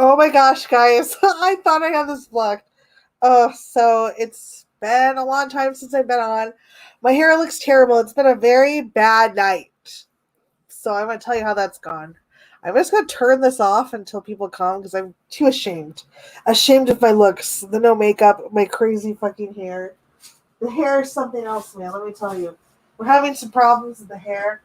Oh my gosh, guys. I thought I had this blocked. So it's been a long time since I've been on. My hair looks terrible. It's been a very bad night. So I'm going to tell you how that's gone. I'm just going to turn this off until people come because I'm too ashamed. Ashamed of my looks, the no makeup, my crazy fucking hair. The hair is something else, man. Let me tell you. We're having some problems with the hair.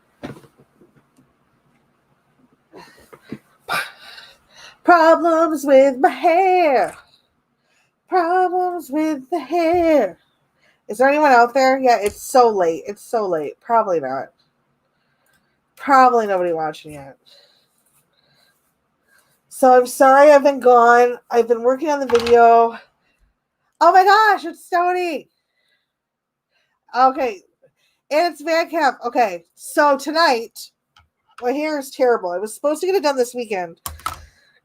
Problems with my hair. Problems with the hair. Is there anyone out there? Yeah, it's so late. It's so late. Probably not. Probably nobody watching yet. So I'm sorry I've been gone. I've been working on the video. Oh my gosh, it's Stony. Okay. And it's Madcap. Okay. So tonight, my hair is terrible. I was supposed to get it done this weekend.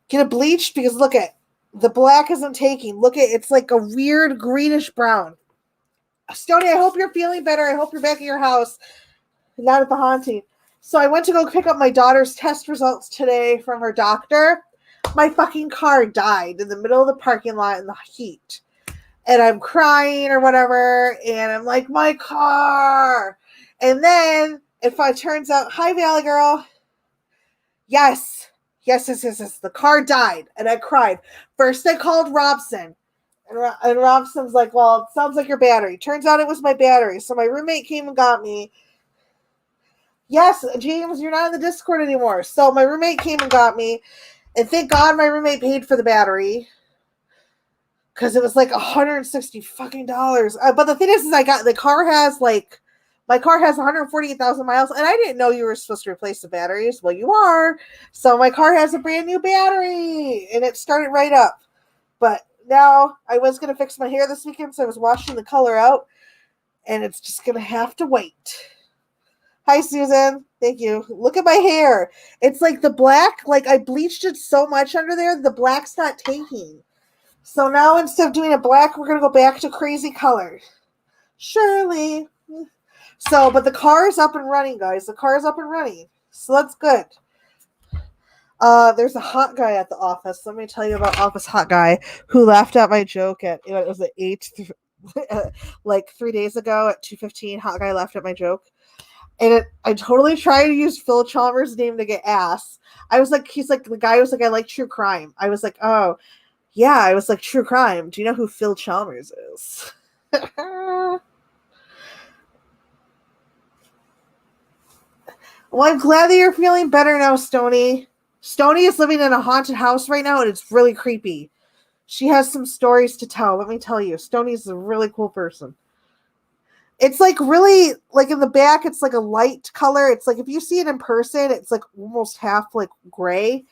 Get it bleached because look at the black isn't taking. Look at it's like a weird greenish brown. Stony, I hope you're feeling better. I hope you're back at your house, not at the haunting. So I went to go pick up my daughter's test results today from her doctor. My fucking car died in the middle of the parking lot in the heat. And I'm crying or whatever. And I'm like, my car. And then it turns out, hi, Valley Girl. Yes. The car died. And I cried. First, I called Robson. And Robson's like, well, it sounds like your battery. Turns out it was my battery. So my roommate came and got me. Yes, James, you're not in the Discord anymore. So my roommate came and got me. And thank God my roommate paid for the battery. Because it was like $160 fucking dollars. But the thing is my car has 148,000 miles. And I didn't know you were supposed to replace the batteries. Well, you are. So my car has a brand new battery. And it started right up. But now I was going to fix my hair this weekend, so I was washing the color out, and it's just going to have to wait. Hi, Susan. Thank you. Look at my hair. It's like the black, like I bleached it so much under there, the black's not taking. So now instead of doing a black, we're going to go back to crazy color. Shirley. So, but the car is up and running, guys. The car is up and running. So that's good. There's a hot guy at the office. Let me tell you about Office Hot Guy who laughed at my joke at it was at 8 like 3 days ago at 2:15. Hot guy laughed at my joke. And I totally tried to use Phil Chalmers' name to get ass. I was like, the guy was like, I like true crime. I was like, oh, yeah. I was like, true crime. Do you know who Phil Chalmers is? Well, I'm glad that you're feeling better now, Stony. Stony is living in a haunted house right now, and it's really creepy. She has some stories to tell. Let me tell you, Stony's a really cool person. It's like really, like in the back, it's like a light color. It's like if you see it in person, it's like almost half like gray.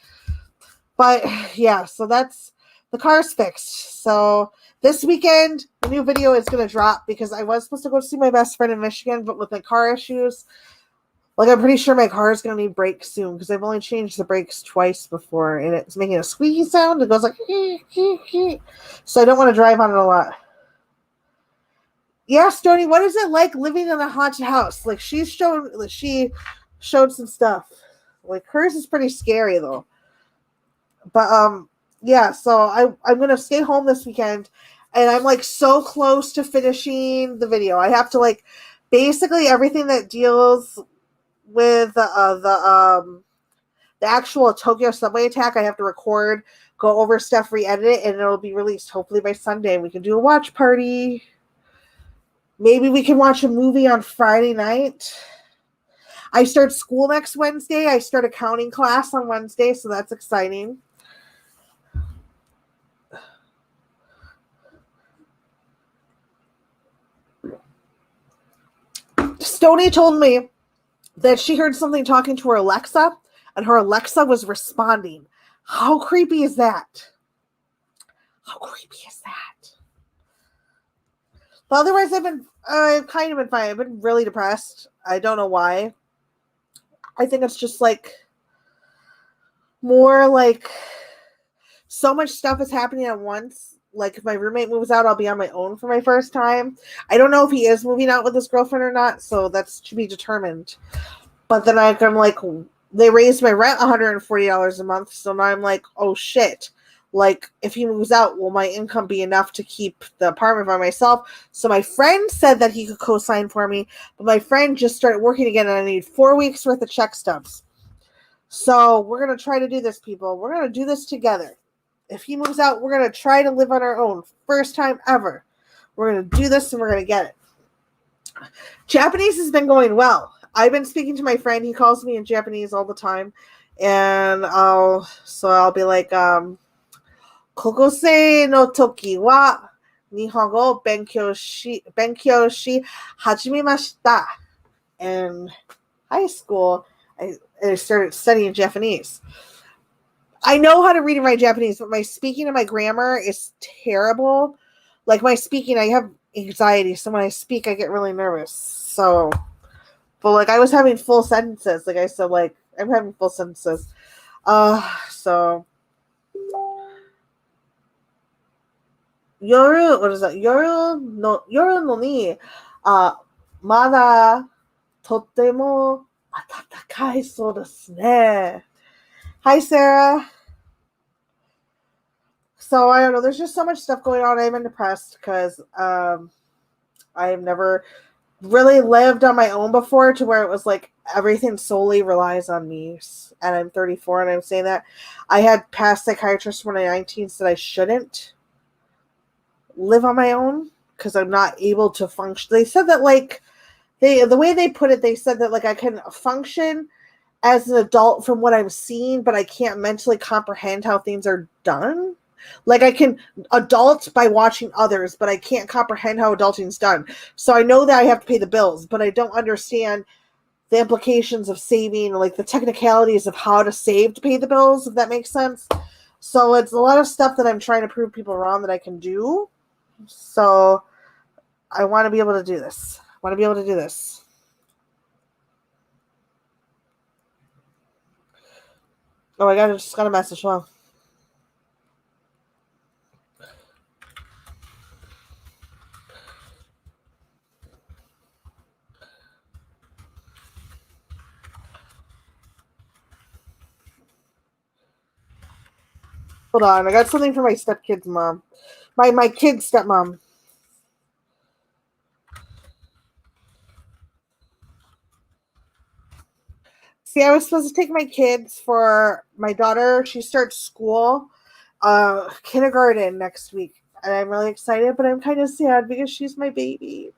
But yeah, so that's the car's fixed. So this weekend, the new video is going to drop because I was supposed to go see my best friend in Michigan, but with my car issues, like, I'm pretty sure my car is going to need brakes soon because I've only changed the brakes twice before, and it's making a squeaky sound. It goes like, so I don't want to drive on it a lot. Yeah, Stony, what is it like living in a haunted house? Like, she showed some stuff. Like, hers is pretty scary, though. But, yeah, so I'm going to stay home this weekend, and I'm, like, so close to finishing the video. I have to, like, basically everything that deals with the actual Tokyo subway attack, I have to record, go over stuff, re-edit it, and it'll be released hopefully by Sunday. We can do a watch party. Maybe we can watch a movie on Friday night. I start school next Wednesday. I start accounting class on Wednesday, so that's exciting. Stony told me that she heard something talking to her Alexa, and her Alexa was responding. How creepy is that? How creepy is that? But otherwise, I've kind of been fine. I've been really depressed. I don't know why. I think it's just like more like so much stuff is happening at once. Like if my roommate moves out, I'll be on my own for my first time. I don't know if he is moving out with his girlfriend or not, so that's to be determined. But then I'm like, they raised my rent $140 a month, so now I'm like, oh shit. Like, if he moves out, will my income be enough to keep the apartment by myself? So my friend said that he could co-sign for me, but my friend just started working again, and I need 4 weeks worth of check stubs. So we're going to try to do this, people. We're going to do this together. If he moves out, we're going to try to live on our own. First time ever. We're going to do this, and we're going to get it. Japanese has been going well. I've been speaking to my friend. He calls me in Japanese all the time. And I'll be like, Kokosei no toki wa Nihongo o benkyou shi hajimemashita. In high school, I started studying Japanese. I know how to read and write Japanese, but my speaking and my grammar is terrible. Like, my speaking, I have anxiety, so when I speak, I get really nervous. So, but like, I was having full sentences. Like I said, like, I'm having full sentences. So, yoru, what is that? Yoru no ni, mada totemo atatakai sou desu ne. Hi, Sarah. So, I don't know. There's just so much stuff going on. I'm depressed because I've never really lived on my own before, to where it was like everything solely relies on me. And I'm 34 and I'm saying that. I had past psychiatrists when I was 19 said I shouldn't live on my own because I'm not able to function. They said that, like, the way they put it, they said that, like, I can function as an adult from what I'm seeing, but I can't mentally comprehend how things are done. Like, I can adult by watching others, but I can't comprehend how adulting's done. So I know that I have to pay the bills, but I don't understand the implications of saving, like the technicalities of how to save to pay the bills, if that makes sense. So it's a lot of stuff that I'm trying to prove people wrong that I can do. So I want to be able to do this. Oh my God, I just got a message. Wow. Hold on, I got something for my stepkid's mom. My kid's stepmom. See, I was supposed to take my kids for my daughter. She starts school, kindergarten next week. And I'm really excited, but I'm kind of sad because she's my baby.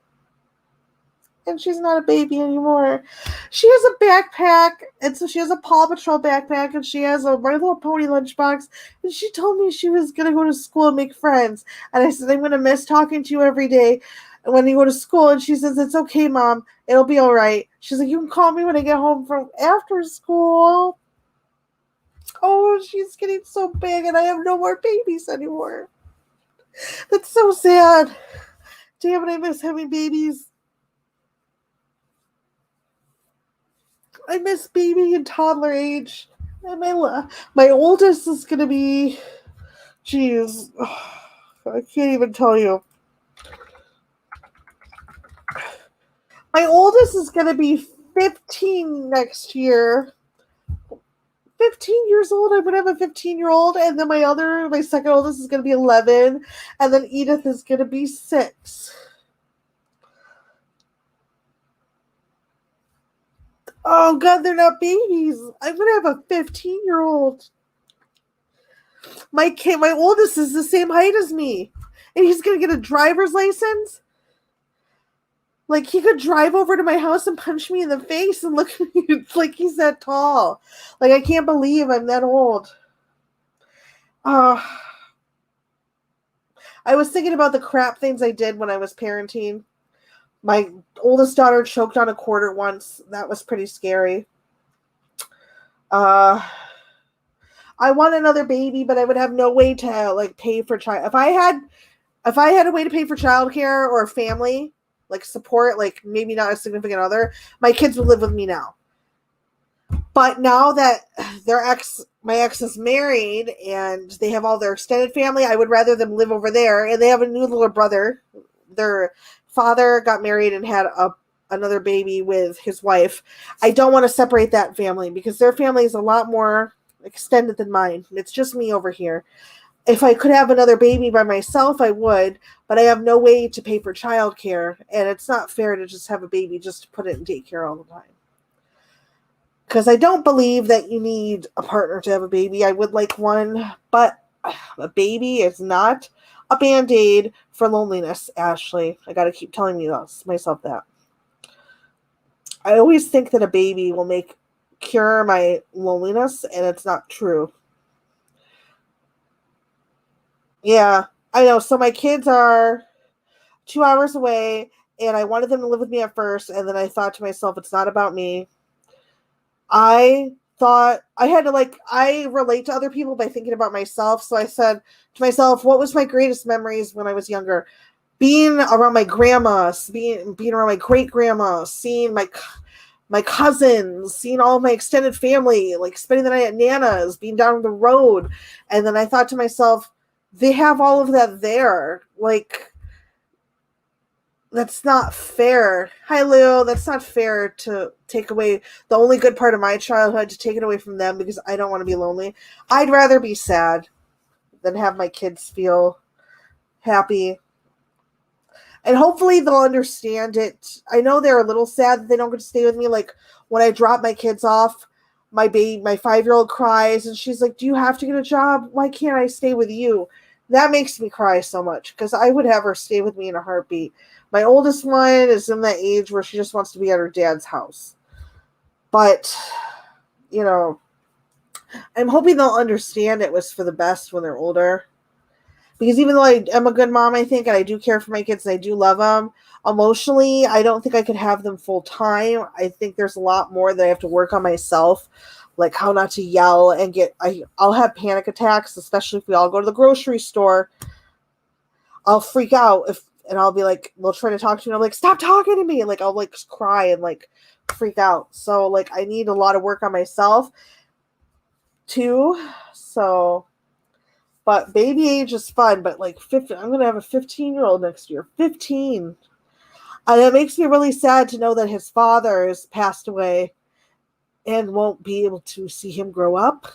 And she's not a baby anymore. She has a backpack, and so she has a Paw Patrol backpack, and she has a My Little Pony lunchbox, and she told me she was going to go to school and make friends. And I said, I'm going to miss talking to you every day when you go to school. And she says, it's okay, Mom. It'll be all right. She's like, you can call me when I get home from after school. Oh, she's getting so big, and I have no more babies anymore. That's so sad. Damn it, I miss having babies. I miss baby and toddler age. And my oldest is going to be, geez, I can't even tell you. My oldest is going to be 15 next year. 15 years old. I'm going to have a 15-year-old. And then my second oldest is going to be 11. And then Edith is going to be 6. Oh, God, they're not babies. I'm going to have a 15-year-old. My oldest is the same height as me. And he's going to get a driver's license. Like, he could drive over to my house and punch me in the face and look at me. It's like he's that tall. Like, I can't believe I'm that old. I was thinking about the crap things I did when I was parenting. My oldest daughter choked on a quarter once. That was pretty scary. I want another baby, but I would have no way to, like, pay for child. If I had a way to pay for childcare or family, like, support, like, maybe not a significant other, my kids would live with me now. But now that my ex is married and they have all their extended family, I would rather them live over there. And they have a new little brother. Their father got married and had another baby with his wife. I don't want to separate that family because their family is a lot more extended than mine. It's just me over here. If I could have another baby by myself, I would, but I have no way to pay for childcare, and it's not fair to just have a baby just to put it in daycare all the time. Because I don't believe that you need a partner to have a baby. I would like one, but a baby is not a band-aid for loneliness, Ashley. I got to keep telling myself that. I always think that a baby will cure my loneliness, and it's not true. Yeah, I know. So my kids are 2 hours away, and I wanted them to live with me at first, and then I thought to myself, it's not about me. I thought I had to I relate to other people by thinking about myself. So I said to myself, what was my greatest memories when I was younger? Being around my grandma, being around my great grandma, seeing my cousins, seeing all of my extended family, like spending the night at Nana's, being down the road. And then I thought to myself, they have all of that there. Like, that's not fair. Hi, Leo. That's not fair to take away the only good part of my childhood, to take it away from them because I don't want to be lonely. I'd rather be sad than have my kids feel happy. And hopefully they'll understand it. I know they're a little sad that they don't get to stay with me. Like, when I drop my kids off, my 5-year-old cries and she's like, do you have to get a job? Why can't I stay with you? That makes me cry so much because I would have her stay with me in a heartbeat. My oldest one is in that age where she just wants to be at her dad's house. But, I'm hoping they'll understand it was for the best when they're older. Because even though I am a good mom, I think, and I do care for my kids and I do love them, emotionally, I don't think I could have them full time. I think there's a lot more that I have to work on myself, like how not to yell and I'll have panic attacks, especially if we all go to the grocery store. I'll freak out and I'll be like, they'll try to talk to me and I'm like, stop talking to me. Like, I'll cry and freak out. So I need a lot of work on myself too. So, but baby age is fun, but 15, I'm going to have a 15-year-old next year. 15. And it makes me really sad to know that his father has passed away and won't be able to see him grow up.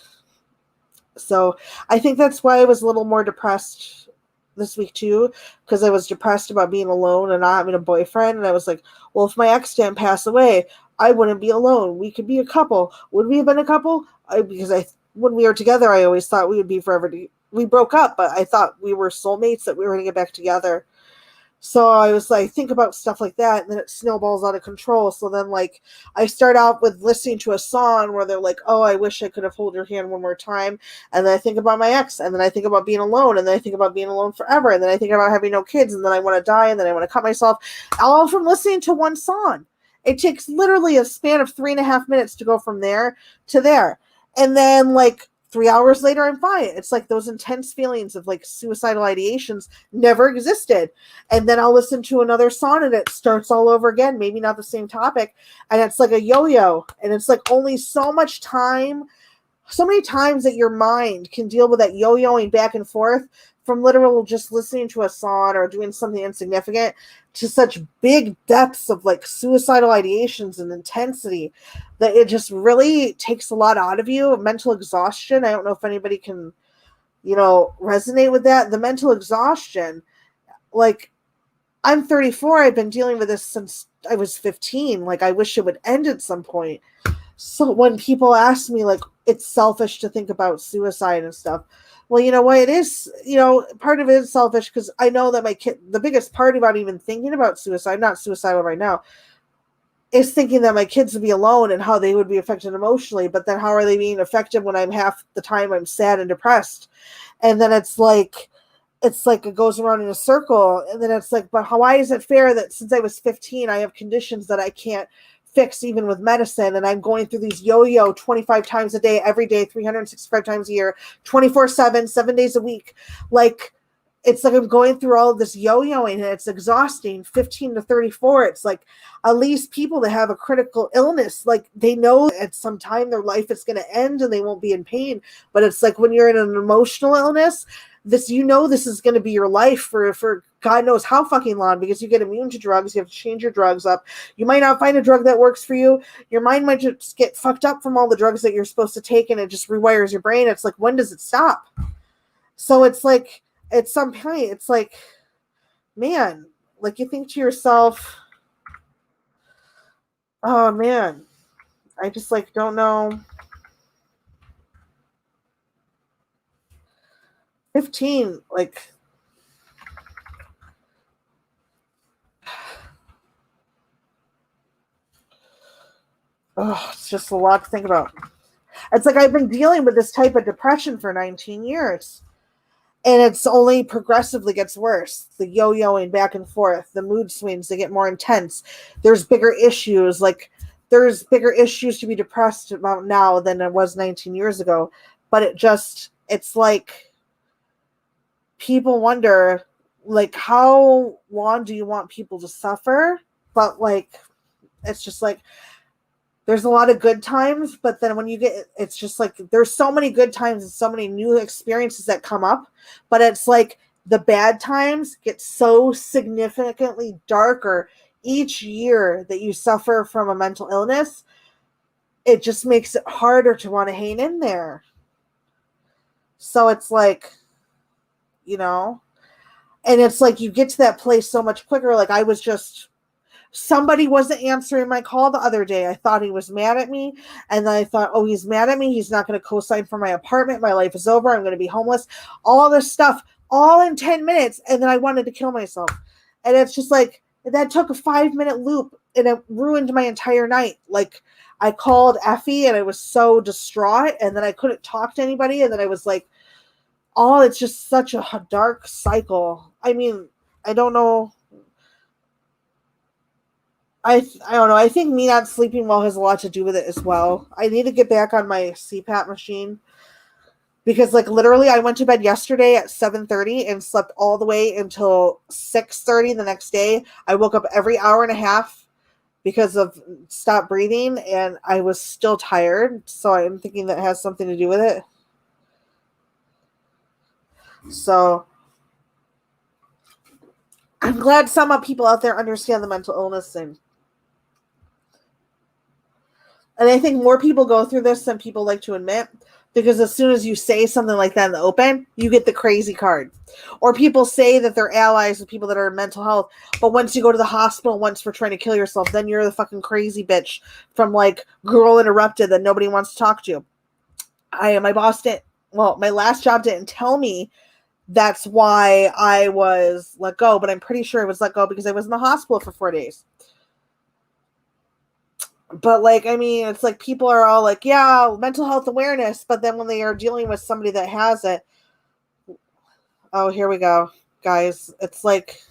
So I think that's why I was a little more depressed this week too, because I was depressed about being alone and not having a boyfriend. And I was like, well, if my ex didn't pass away, I wouldn't be alone. We could be a couple. Would we have been a couple? When we were together, I always thought we would be forever. We broke up, but I thought we were soulmates, that we were going to get back together. So I was think about stuff like that, and then it snowballs out of control. So then I start out with listening to a song where they're like, oh, I wish I could have held your hand one more time. And then I think about my ex, and then I think about being alone, and then I think about being alone forever, and then I think about having no kids, and then I want to die, and then I want to cut myself, all from listening to one song. It takes literally a span of 3.5 minutes to go from there to there. And then 3 hours later, I'm fine. It's those intense feelings of suicidal ideations never existed. And then I'll listen to another song and it starts all over again. Maybe not the same topic. And it's like a yo-yo. And it's only so much time, so many times that your mind can deal with that yo-yoing back and forth, from literal just listening to a song or doing something insignificant to such big depths of suicidal ideations and intensity, that it just really takes a lot out of you. Mental exhaustion. I don't know if anybody can, resonate with that. The mental exhaustion, I'm 34. I've been dealing with this since I was 15. I wish it would end at some point. So when people ask me, it's selfish to think about suicide and stuff. Well, you know what? It is, part of it is selfish because I know that my kid, the biggest part about even thinking about suicide, not suicidal right now, is thinking that my kids would be alone and how they would be affected emotionally. But then how are they being affected when I'm half the time I'm sad and depressed? And then it's it goes around in a circle. And then it's but why is it fair that since I was 15, I have conditions that I can't fix even with medicine, and I'm going through these yo-yo 25 times a day, every day, 365 times a year, 24/7, 7 days a week. It's I'm going through all of this yo-yoing and it's exhausting. 15 to 34, it's at least people that have a critical illness, they know at some time their life is going to end and they won't be in pain. But it's when you're in an emotional illness, this is going to be your life for God knows how fucking long, because you get immune to drugs. You have to change your drugs up. You might not find a drug that works for you. Your mind might just get fucked up from all the drugs that you're supposed to take, and it just rewires your brain. It's when does it stop? So it's like, at some point, it's like, man, like you think to yourself, oh man, I just like don't know. 15, like, oh, it's just a lot to think about. It's like I've been dealing with this type of depression for 19 years. And it's only progressively gets worse. The yo-yoing back and forth, the mood swings, they get more intense. There's bigger issues. Like, there's bigger issues to be depressed about now than it was 19 years ago. But it's like people wonder, like, how long do you want people to suffer? But like, it's just like, there's a lot of good times, but then when you get, it's just like there's so many good times and so many new experiences that come up, but it's like the bad times get so significantly darker each year that you suffer from a mental illness. It just makes it harder to want to hang in there. So it's like, you know, and it's like you get to that place so much quicker. Like, I was just, somebody wasn't answering my call the other day. I thought he was mad at me. And then I thought, oh, he's mad at me. He's not going to co-sign for my apartment. My life is over. I'm going to be homeless. All this stuff, all in 10 minutes. And then I wanted to kill myself. And it's just like, that took a 5-minute loop and it ruined my entire night. Like, I called Effie and I was so distraught. And then I couldn't talk to anybody. And then I was like, oh, it's just such a dark cycle. I mean, I don't know. I don't know. I think me not sleeping well has a lot to do with it as well. I need to get back on my CPAP machine because, like, literally, I went to bed yesterday at 7:30 and slept all the way until 6:30 the next day. I woke up every hour and a half because of stop breathing, and I was still tired. So I'm thinking that has something to do with it. So I'm glad some people out there understand the mental illness thing. And I think more people go through this than people like to admit, because as soon as you say something like that in the open, you get the crazy card. Or people say that they're allies with people that are in mental health, but once you go to the hospital once for trying to kill yourself, then you're the fucking crazy bitch from like Girl Interrupted that nobody wants to talk to. My boss didn't, well, my last job didn't tell me that's why I was let go, but I'm pretty sure I was let go because I was in the hospital for 4 days. But like, I mean, it's like people are all like, yeah, mental health awareness, but then when they are dealing with somebody that has it, oh, here we go, guys. It's like,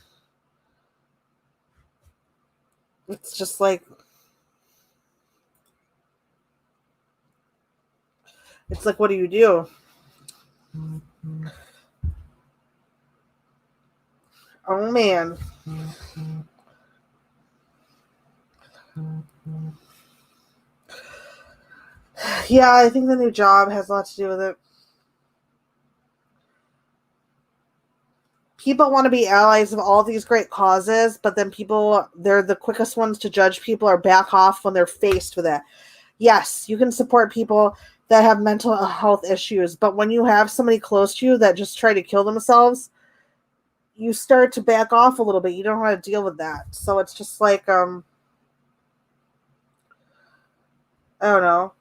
it's just like, it's like, what do you do? Oh man. Yeah, I think the new job has a lot to do with it. People want to be allies of all these great causes, but then people, they're the quickest ones to judge people or back off when they're faced with it. Yes, you can support people that have mental health issues, but when you have somebody close to you that just try to kill themselves, you start to back off a little bit. You don't know how to deal with that. So it's just like, I don't know.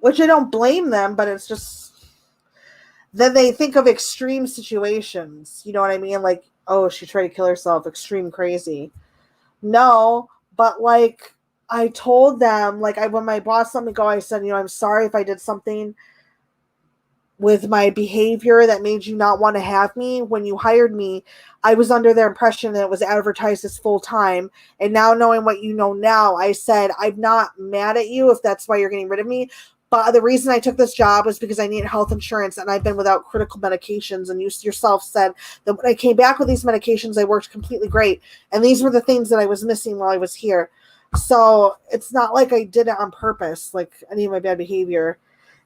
Which I don't blame them, but it's just, then they think of extreme situations. You know what I mean? Like, oh, she tried to kill herself, extreme crazy. No, but like, I told them, like, when my boss let me go, I said, I'm sorry if I did something with my behavior that made you not want to have me. When you hired me, I was under the impression that it was advertised as full time. And now, knowing what you know now, I said, I'm not mad at you if that's why you're getting rid of me. But the reason I took this job was because I need health insurance and I've been without critical medications. And you yourself said that when I came back with these medications, I worked completely great. And these were the things that I was missing while I was here. So it's not like I did it on purpose, like any of my bad behavior.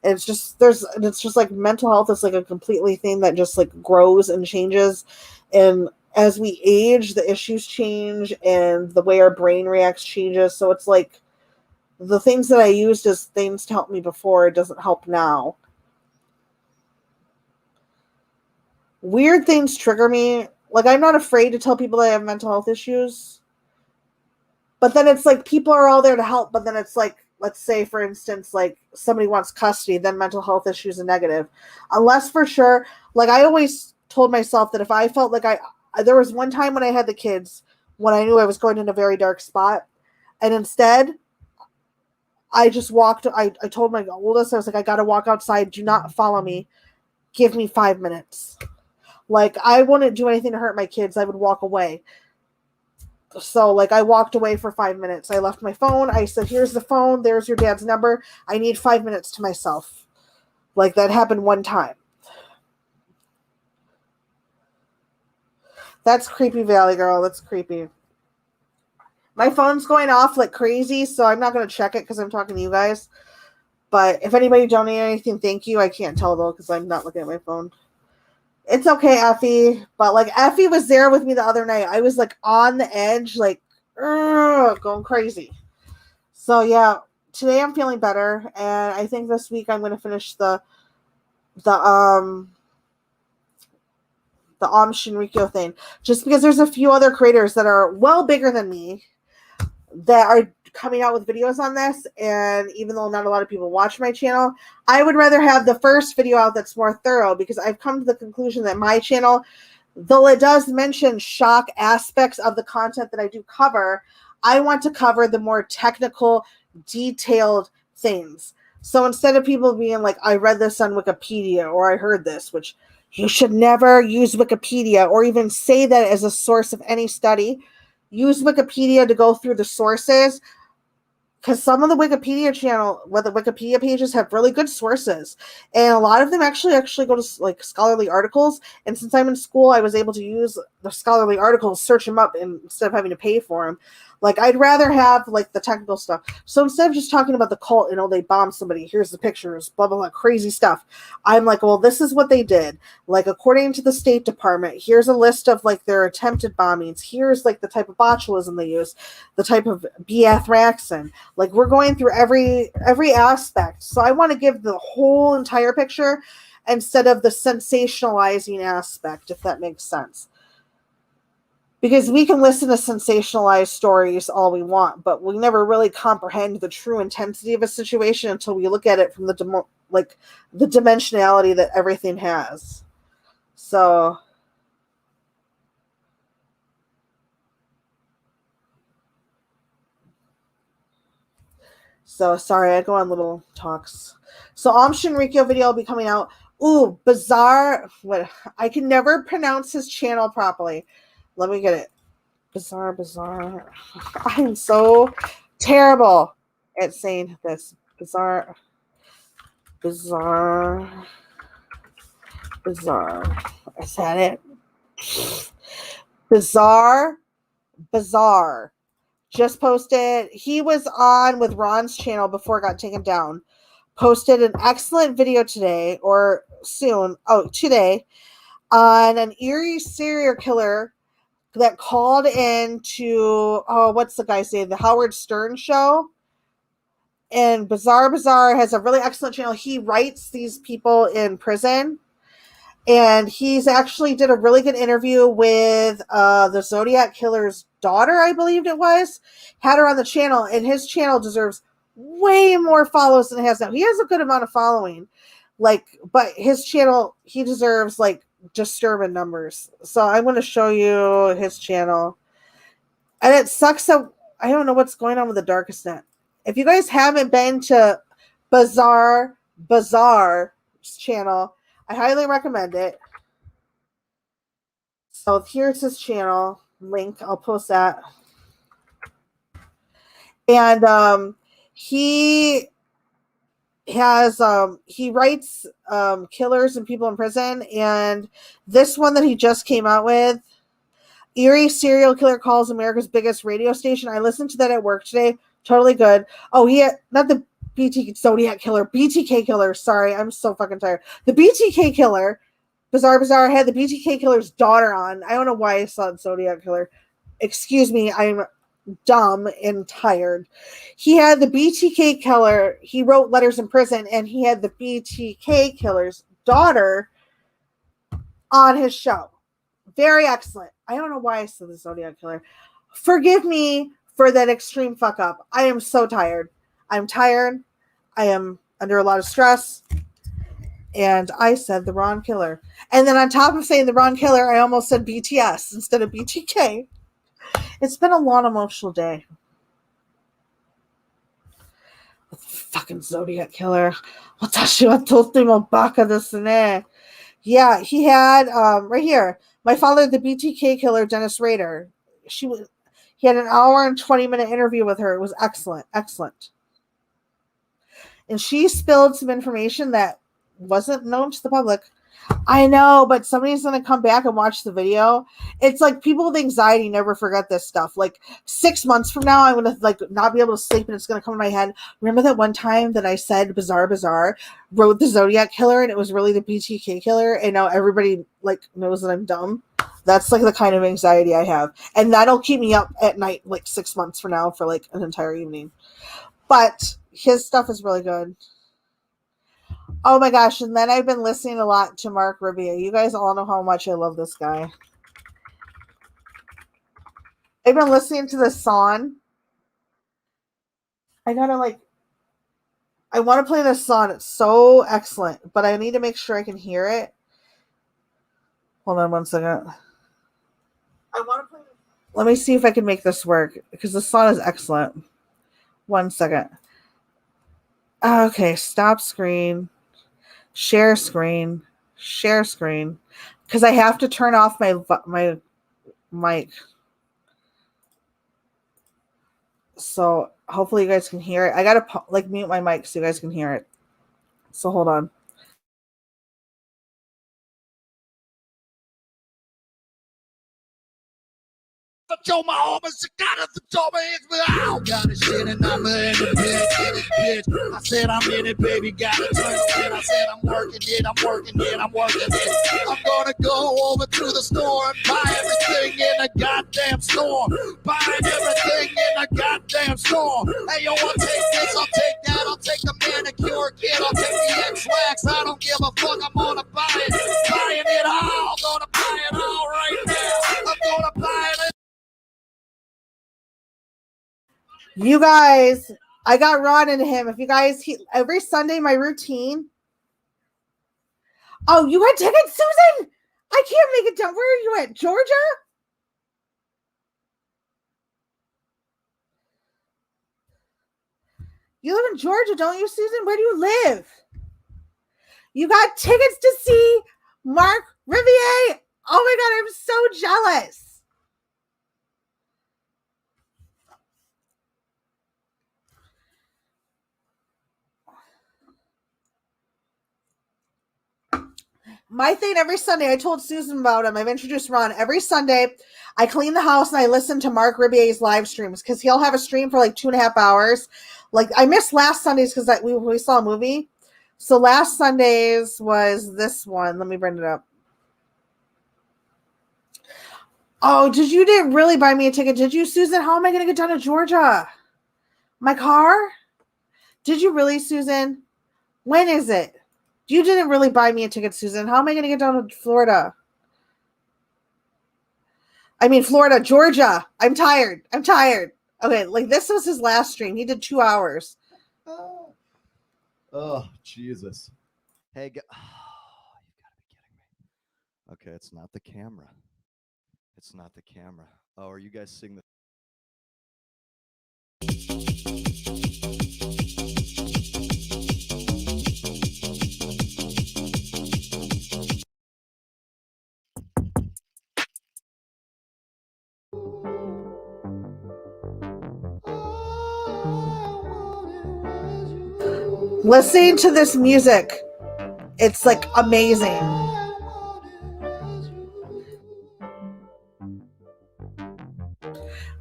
It's just, it's just like mental health is like a completely thing that just like grows and changes. And as we age, the issues change and the way our brain reacts changes. So it's like the things that I used as things to help me before, it doesn't help now. weird things trigger me. Like, I'm not afraid to tell people that I have mental health issues. But then it's like people are all there to help. But then it's like, let's say, for instance, like somebody wants custody, then mental health issues are negative. Unless for sure, like I always told myself that if I felt like there was one time when I had the kids when I knew I was going in a very dark spot. And instead, I just walked. I told my oldest, I was like, I got to walk outside. Do not follow me. Give me 5 minutes. Like, I wouldn't do anything to hurt my kids. I would walk away. So, like, I walked away for 5 minutes. I left my phone. I said, here's the phone. There's your dad's number. I need 5 minutes to myself. Like, that happened one time. That's creepy, Valley Girl. That's creepy. My phone's going off like crazy, so I'm not going to check it because I'm talking to you guys. But if anybody donated anything, thank you. I can't tell, though, because I'm not looking at my phone. It's okay, Effie. But, like, Effie was there with me the other night. I was, like, on the edge, like, going crazy. So, yeah, today I'm feeling better. And I think this week I'm going to finish the Shinrikyo thing. Just because there's a few other creators that are well bigger than me that are coming out with videos on this, and even though not a lot of people watch my channel, I would rather have the first video out that's more thorough, because I've come to the conclusion that my channel, though it does mention shock aspects of the content that I do cover, I want to cover the more technical, detailed things. So instead of people being like, I read this on Wikipedia, or I heard this, which you should never use Wikipedia or even say that as a source of any study. Use Wikipedia to go through the sources, because some of the Wikipedia pages have really good sources, and a lot of them actually go to like scholarly articles. And since I'm in school, I was able to use the scholarly articles, search them up, instead of having to pay for them. Like, I'd rather have like the technical stuff. So instead of just talking about the cult, they bombed somebody, here's the pictures, blah, blah, blah, crazy stuff. I'm like, well, this is what they did. Like, according to the State Department, here's a list of like their attempted bombings. Here's like the type of botulism they use, the type of B-athraxin. Like, we're going through every aspect. So I want to give the whole entire picture instead of the sensationalizing aspect, if that makes sense. Because we can listen to sensationalized stories all we want, but we never really comprehend the true intensity of a situation until we look at it from the dimensionality that everything has. So sorry, I go on little talks. So Shinrikyo video will be coming out. Ooh, Bizarre. What? I can never pronounce his channel properly. Let me get it. Bizarre. I'm so terrible at saying this. Bizarre. Is that it? Bizarre. Just posted. He was on with Ron's channel before it got taken down. Posted an excellent video today, or soon. Oh, today, on an Erie serial killer that called in to, what's the guy's name? The Howard Stern show. And Bizarre has a really excellent channel. He writes these people in prison. And he's actually did a really good interview with the Zodiac Killer's daughter, I believe it was. Had her on the channel. And his channel deserves way more follows than it has now. He has a good amount of following. But his channel, he deserves, disturbing numbers. So I'm going to show you his channel. And it sucks that I don't know what's going on with the Darkest Net. If you guys haven't been to Bizarre's channel, I highly recommend it. So here's his channel link. I'll post that. And he has he writes killers and people in prison, and this one that he just came out with, Erie Serial Killer Calls America's Biggest Radio Station. I listened to that at work today. Totally good. Oh, he had, not the Zodiac Killer, BTK Killer. Sorry, I'm so fucking tired. The BTK Killer, Bizarre had the BTK Killer's daughter on. I don't know why I saw Zodiac Killer. Excuse me, I'm dumb and tired. He had the BTK Killer. He wrote letters in prison, and he had the BTK Killer's daughter on his show. Very excellent. I don't know why I said the Zodiac Killer. Forgive me for that extreme fuck up. I am so tired. I'm tired. I am under a lot of stress. And I said the wrong killer. And then on top of saying the wrong killer, I almost said BTS instead of BTK. It's been a long, emotional day. Fucking Zodiac Killer. Yeah, he had right here. My father, the BTK killer, Dennis Rader. He had an hour and 20-minute interview with her. It was excellent, excellent. And she spilled some information that wasn't known to the public. I know, but somebody's going to come back and watch the video. It's like people with anxiety never forget this stuff. Like 6 months from now, I'm going to like not be able to sleep and it's going to come to my head. Remember that one time that I said Bizarre wrote the Zodiac Killer and it was really the BTK killer, and now everybody like knows that I'm dumb. That's like the kind of anxiety I have. And that'll keep me up at night like 6 months from now for like an entire evening. But his stuff is really good. Oh my gosh, and then I've been listening a lot to Mark Riviere. You guys all know how much I love this guy. I've been listening to this song. I want to play this song. It's so excellent, but I need to make sure I can hear it. Hold on one second. Let me see if I can make this work, because the song is excellent. 1 second. Okay, stop screen. Share screen, because I have to turn off my mic. So hopefully you guys can hear it. I gotta like mute my mic so you guys can hear it. So hold on. Joe Mahomes got it, the Joe without got it shit and I'm in the bitch. I said I'm in it, baby, got it turn it. I said I'm working it. I'm gonna go over to the store and buy everything in the goddamn store. Buying everything in the goddamn store. Hey, yo, I'll take this, I'll take that, I'll take the manicure kit, I'll take the X-Wax. I don't give a fuck, I'm gonna buy it. Buying it all, gonna buy it all right now. I'm gonna buy it. You guys, I got Ron into him. If you guys, every Sunday, my routine. Oh, you had tickets, Susan? I can't make it down. Where are you at? Georgia? You live in Georgia, don't you, Susan? Where do you live? You got tickets to see Mark Riviere? Oh my God, I'm so jealous. My thing every Sunday, I told Susan about him. I've introduced Ron. Every Sunday, I clean the house and I listen to Mark Riviere's live streams because he'll have a stream for like 2.5 hours. Like I missed last Sundays because we saw a movie. So last Sunday's was this one. Let me bring it up. Oh, you didn't really buy me a ticket, did you, Susan? How am I going to get down to Georgia? My car? Did you really, Susan? When is it? You didn't really buy me a ticket, Susan. How am I going to get down to Florida? I mean, Florida, Georgia. I'm tired. Okay, like this was his last stream. He did 2 hours. Oh, Jesus. Hey, you gotta be kidding me. Okay, it's not the camera. Oh, are you guys seeing the... Listening to this music, it's like amazing.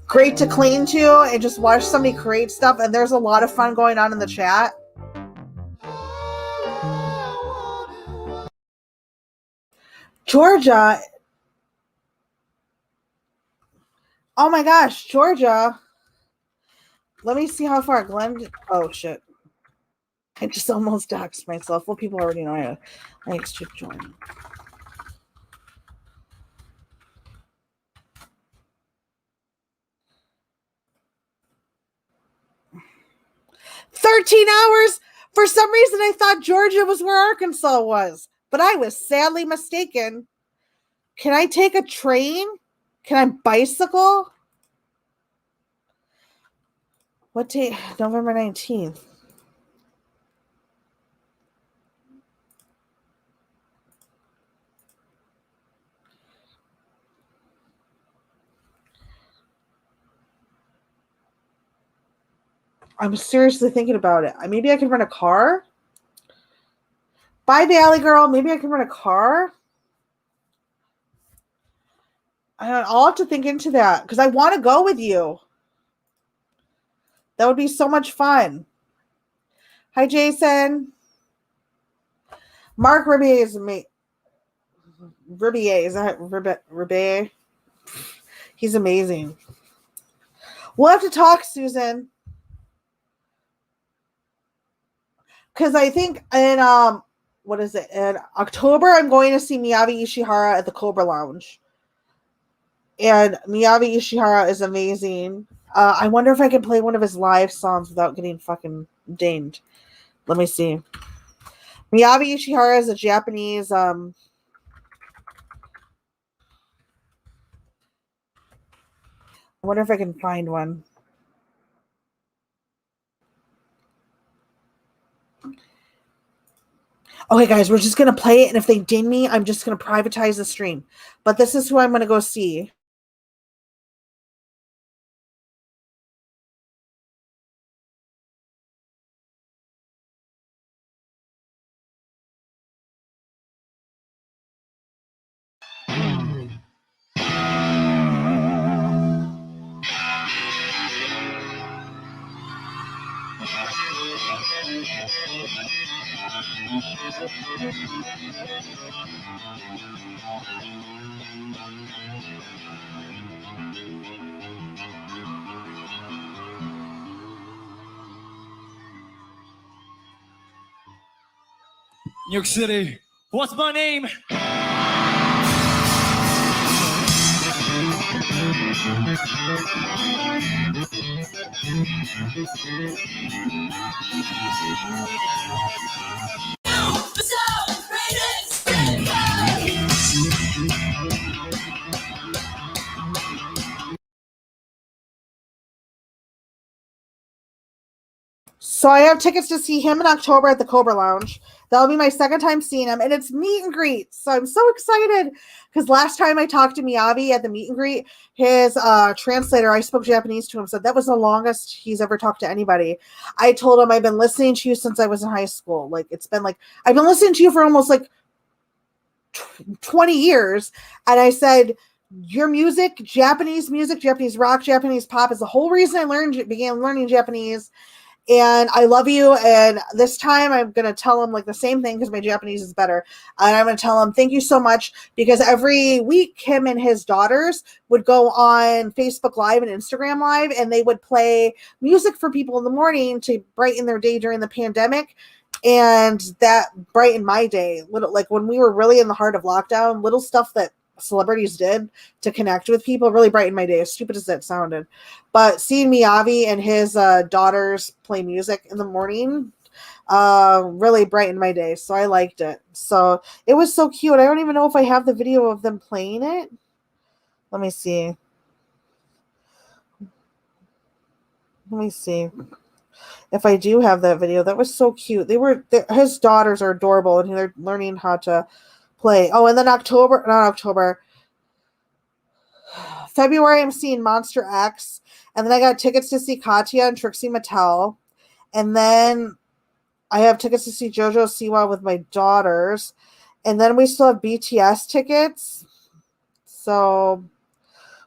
Great to clean to and just watch somebody create stuff, and there's a lot of fun going on in the chat. Georgia. Oh my gosh, Georgia. Let me see how far Glenn. Oh shit. I just almost doxed myself. Well, people already know I should join. 13 hours. For some reason, I thought Georgia was where Arkansas was, but I was sadly mistaken. Can I take a train? Can I bicycle? What day? November 19th. I'm seriously thinking about it. Maybe I can rent a car. Bye, Valley Girl. Maybe I can rent a car. I'll have to think into that because I want to go with you. That would be so much fun. Hi, Jason. Mark Ribier is me. Ribier, is that Ribier? He's amazing. We'll have to talk, Susan. Because I think in what is it? In October, I'm going to see Miyavi Ishihara at the Cobra Lounge. And Miyavi Ishihara is amazing. I wonder if I can play one of his live songs without getting fucking dinged. Let me see. Miyavi Ishihara is a Japanese I wonder if I can find one. Okay, guys, we're just going to play it, and if they ding me, I'm just going to privatize the stream. But this is who I'm going to go see. New York City, what's my name? So I have tickets to see him in October at the Cobra Lounge. That'll be my second time seeing him, and it's meet and greet. So I'm so excited because last time I talked to Miyavi at the meet and greet, his translator, I spoke Japanese to him, said that was the longest he's ever talked to anybody. I told him I've been listening to you since I was in high school. Like it's been like I've been listening to you for almost like 20 years, and I said your music, Japanese rock, Japanese pop is the whole reason I began learning Japanese. And I love you. And this time I'm going to tell him like the same thing because my Japanese is better. And I'm going to tell him, thank you so much. Because every week, him and his daughters would go on Facebook Live and Instagram Live, and they would play music for people in the morning to brighten their day during the pandemic. And that brightened my day. Like when we were really in the heart of lockdown, little stuff that celebrities did to connect with people really brightened my day, as stupid as that sounded. But seeing Miyavi and his daughters play music in the morning really brightened my day. So I liked it. So it was so cute. I don't even know if I have the video of them playing it. Let me see. If I do have that video. That was so cute. His daughters are adorable, and they're learning how to play. Oh, and then February, I'm seeing Monster X. And then I got tickets to see Katya and Trixie Mattel. And then I have tickets to see JoJo Siwa with my daughters. And then we still have BTS tickets. So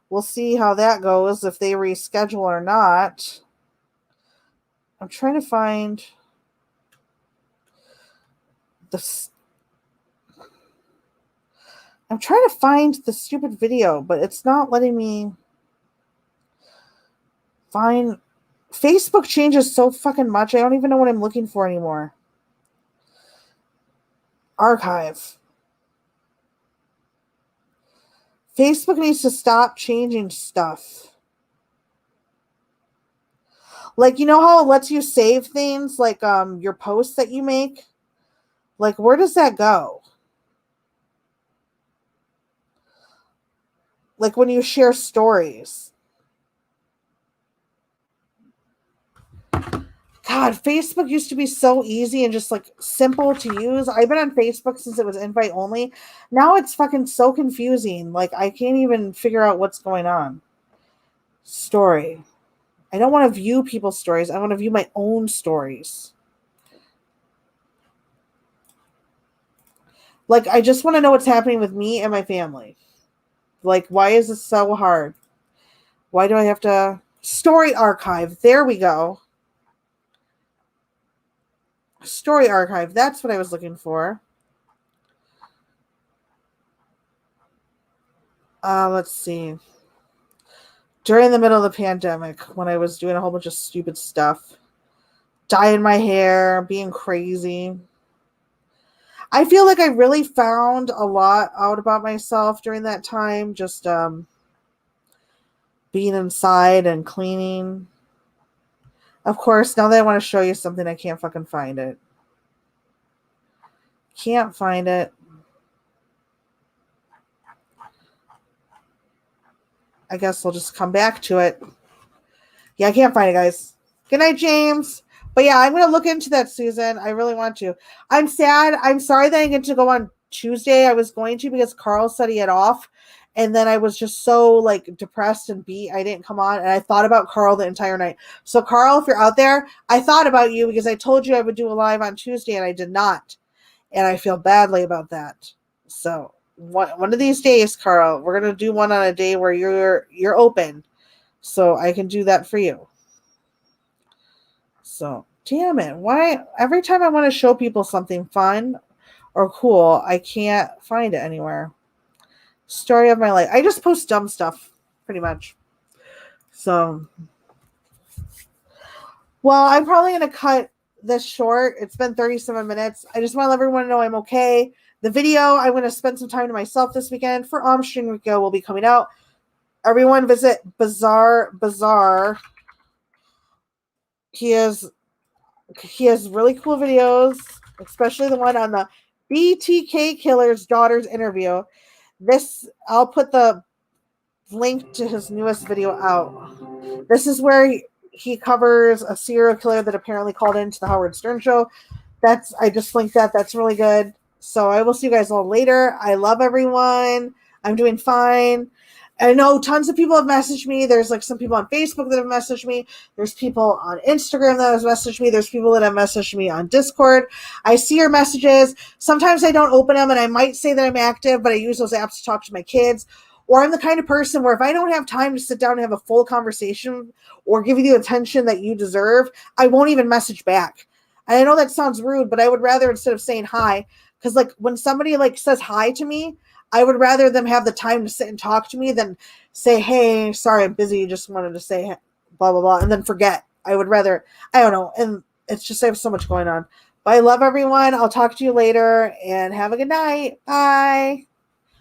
we'll see how that goes, if they reschedule or not. I'm trying to find the stupid video, but it's not letting me find. Facebook changes so fucking much. I don't even know what I'm looking for anymore. Archive. Facebook needs to stop changing stuff. Like, you know how it lets you save things, like your posts that you make? Like, where does that go? Like when you share stories. God, Facebook used to be so easy and just like simple to use. I've been on Facebook since it was invite only. Now it's fucking so confusing. Like I can't even figure out what's going on. Story. I don't want to view people's stories. I want to view my own stories. Like I just want to know what's happening with me and my family. Like why is this so hard? Why do I have to story archive? There we go. Story archive. That's what I was looking for. Let's see. During the middle of the pandemic, when I was doing a whole bunch of stupid stuff, dyeing my hair, being crazy, I feel like I really found a lot out about myself during that time. Just being inside and cleaning. Of course, now that I want to show you something, I can't fucking find it. Can't find it. I guess I'll just come back to it. Yeah, I can't find it, guys. Good night, James. But yeah, I'm going to look into that, Susan. I really want to. I'm sad. I'm sorry that I didn't get to go on Tuesday. I was going to because Carl said he had off. And then I was just so like depressed and beat. I didn't come on. And I thought about Carl the entire night. So Carl, if you're out there, I thought about you because I told you I would do a live on Tuesday and I did not. And I feel badly about that. So one of these days, Carl, we're going to do one on a day where you're open. So I can do that for you. So, damn it. Why every time I want to show people something fun or cool, I can't find it anywhere. Story of my life. I just post dumb stuff, pretty much. So, well, I'm probably going to cut this short. It's been 37 minutes. I just want to let everyone know I'm okay. The video, I'm going to spend some time to myself this weekend for Amsterdam Rico will be coming out. Everyone visit Bazaar. He has really cool videos, especially the one on the BTK killer's daughter's interview. I'll put the link to his newest video out. This is where he covers a serial killer that apparently called into the Howard Stern show. I just linked that. That's really good. So I will see you guys all later. I love everyone. I'm doing fine. I know tons of people have messaged me. There's like some people on Facebook that have messaged me. There's people on Instagram that have messaged me. There's people that have messaged me on Discord. I see your messages. Sometimes I don't open them and I might say that I'm active, but I use those apps to talk to my kids. Or I'm the kind of person where if I don't have time to sit down and have a full conversation or give you the attention that you deserve, I won't even message back. And I know that sounds rude, but I would rather, instead of saying hi, because like when somebody like says hi to me, I would rather them have the time to sit and talk to me than say, hey, sorry, I'm busy. Just wanted to say blah, blah, blah, and then forget. I would rather, I don't know. And it's just, I have so much going on. But I love everyone. I'll talk to you later and have a good night. Bye.